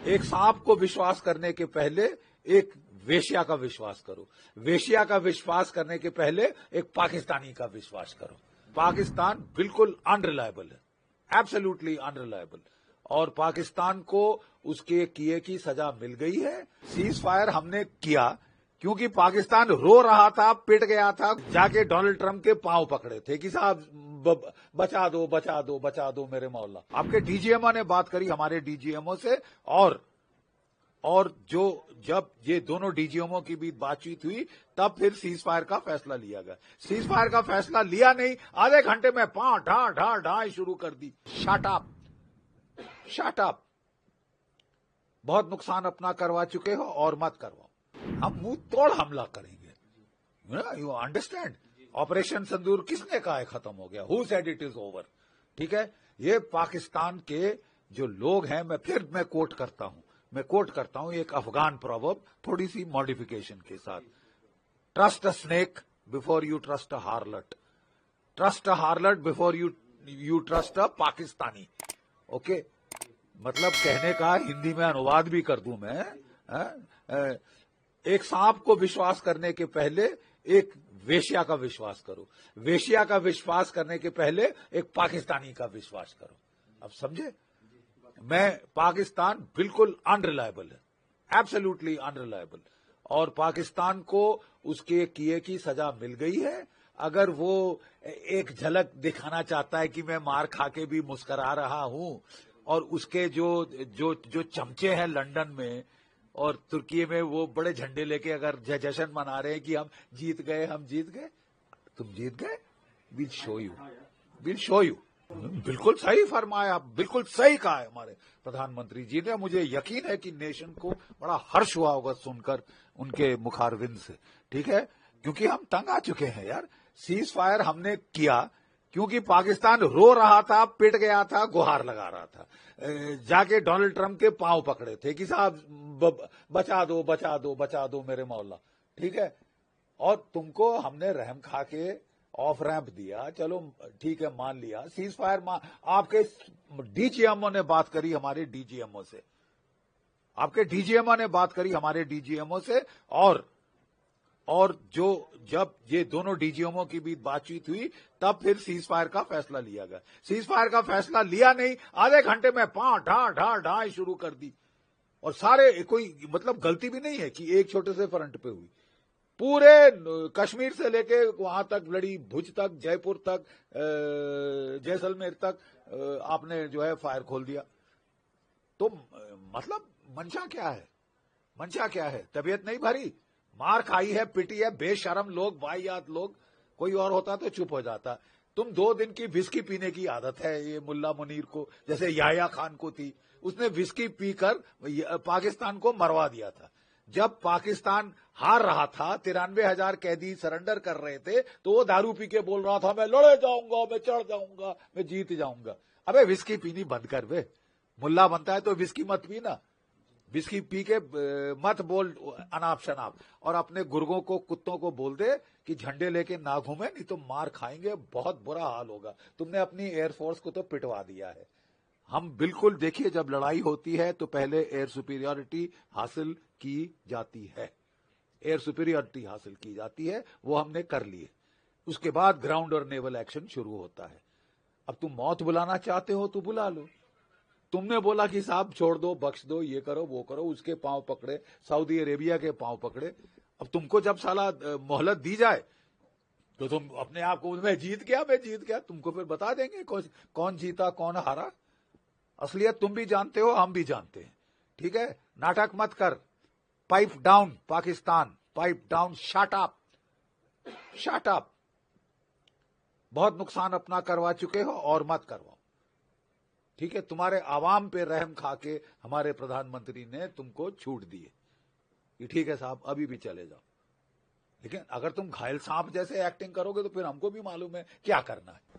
एक सांप को विश्वास करने के पहले एक वेश्या का विश्वास करो। वेश्या का विश्वास करने के पहले एक पाकिस्तानी का विश्वास करो। पाकिस्तान बिल्कुल अनरिलायबल है, एब्सोल्युटली अनरिलायबल। और पाकिस्तान को उसके किए की सजा मिल गई है। सीज फायर हमने किया क्योंकि पाकिस्तान रो रहा था, पिट गया था, जाके डोनाल्ड ट्रंप के पांव पकड़े थे कि साहब बचा दो बचा दो बचा दो मेरे मौला। आपके डीजीएमओ ने बात करी हमारे डीजीएमओ से, और जो जब ये दोनों डीजीएमओ की बीच बातचीत हुई तब फिर सीज फायर का फैसला लिया गया। सीज फायर का फैसला लिया नहीं, आधे घंटे में ढा ढा ढा शुरू कर दी। Shut up, shut up. बहुत नुकसान अपना करवा चुके हो और मत करवाओ। हम मुंह तोड़ हमला करेंगे। You understand? ऑपरेशन सिंदूर किसने कहा है खत्म हो गया? Who said it is over? ठीक है, ये पाकिस्तान के जो लोग हैं, मैं कोट करता हूं एक अफगान प्रोवर्ब, थोड़ी सी मॉडिफिकेशन के साथ। Trust a snake before you trust a हार्लट, trust a हार्लट before you trust a Pakistani. Okay, मतलब कहने का हिंदी में अनुवाद भी कर दूं मैं। एक सांप को विश्वास करने के पहले एक वेश्या का विश्वास करो। वेश्या का विश्वास करने के पहले एक पाकिस्तानी का विश्वास करो। अब समझे? पाकिस्तान बिल्कुल अनरिलायबल है, एब्सोल्युटली अनरिलायबल। और पाकिस्तान को उसके किए की सजा मिल गई है। अगर वो एक झलक दिखाना चाहता है कि मैं मार खा के भी मुस्करा रहा हूं, और उसके जो चमचे हैं लंदन में और तुर्की में, वो बड़े झंडे लेके अगर जश्न मना रहे हैं कि हम जीत गए, तुम जीत गए। Will show you. बिल्कुल सही फरमाया, बिल्कुल सही कहा है हमारे प्रधानमंत्री जी ने। मुझे यकीन है कि नेशन को बड़ा हर्ष हुआ होगा सुनकर उनके मुखारविंद से। ठीक है, क्योंकि हम तंग आ चुके हैं यार। सीज फायर हमने किया क्योंकि पाकिस्तान रो रहा था, पिट गया था, गुहार लगा रहा था, जाके डोनाल्ड ट्रंप के पांव पकड़े थे कि साहब बचा दो बचा दो बचा दो मेरे मौला। ठीक है, और तुमको हमने रहम खा के ऑफ रैंप दिया, चलो ठीक है, मान लिया। सीज फायर आपके डीजीएमओ ने बात करी हमारे डीजीएमओ से, आपके डीजीएमओ ने बात करी हमारे डीजीएमओ से, और जब ये दोनों डीजीएमओ की बीच बातचीत हुई तब फिर सीज फायर का फैसला लिया गया। सीज फायर का फैसला लिया नहीं, आधे घंटे में ढा ढा ढा शुरू कर दी। और सारे, कोई मतलब गलती भी नहीं है कि एक छोटे से फ्रंट पे हुई। पूरे कश्मीर से लेके वहां तक लड़ी, भुज तक, जयपुर तक, जैसलमेर तक आपने जो है फायर खोल दिया। तो मतलब मंशा क्या है? तबीयत नहीं भरी? मार खाई है, पिटी है, बेशरम लोग, वाहियात लोग। कोई और होता तो चुप हो जाता। तुम 2 दिन की विस्की पीने की आदत है ये मुल्ला मुनीर को, जैसे याह्या खान को थी। उसने विस्की पीकर पाकिस्तान को मरवा दिया था। जब पाकिस्तान हार रहा था, 93,000 कैदी सरेंडर कर रहे थे, तो वो दारू पी के बोल रहा था मैं लड़े जाऊंगा, मैं चढ़ जाऊंगा, मैं जीत जाऊंगा। अबे विस्की पीनी बंद कर बे। मुल्ला बनता है तो विस्की मत पीना, विस्की पी के मत बोल अनाप शनाप। और अपने गुर्गों को, कुत्तों को बोल दे कि झंडे लेके ना घूमे, नहीं तो मार खाएंगे, बहुत बुरा हाल होगा। तुमने अपनी एयरफोर्स को तो पिटवा दिया है। हम बिल्कुल, देखिए, जब लड़ाई होती है तो पहले एयर सुपीरियरिटी हासिल की जाती है, एयर सुपीरियरिटी हासिल की जाती है, वो हमने कर ली है। उसके बाद ग्राउंड और नेवल एक्शन शुरू होता है। अब तुम मौत बुलाना चाहते हो तो बुला लो। तुमने बोला कि साहब छोड़ दो, बख्श दो, ये करो वो करो, उसके पांव पकड़े, सऊदी अरेबिया के पांव पकड़े। अब तुमको जब साला मोहलत दी जाए तो तुम अपने आप को मैं जीत गया, तुमको फिर बता देंगे कौन जीता कौन हारा। असलियत तुम भी जानते हो, हम भी जानते हैं। ठीक है, नाटक मत कर। Pipe down Pakistan, pipe down, shut up, shut up. बहुत नुकसान अपना करवा चुके हो और मत करवाओ। ठीक है, तुम्हारे आवाम पे रहम खा के हमारे प्रधानमंत्री ने तुमको छूट दी है कि ठीक है साहब अभी भी चले जाओ। लेकिन अगर तुम घायल सांप जैसे एक्टिंग करोगे तो फिर हमको भी मालूम है क्या करना है।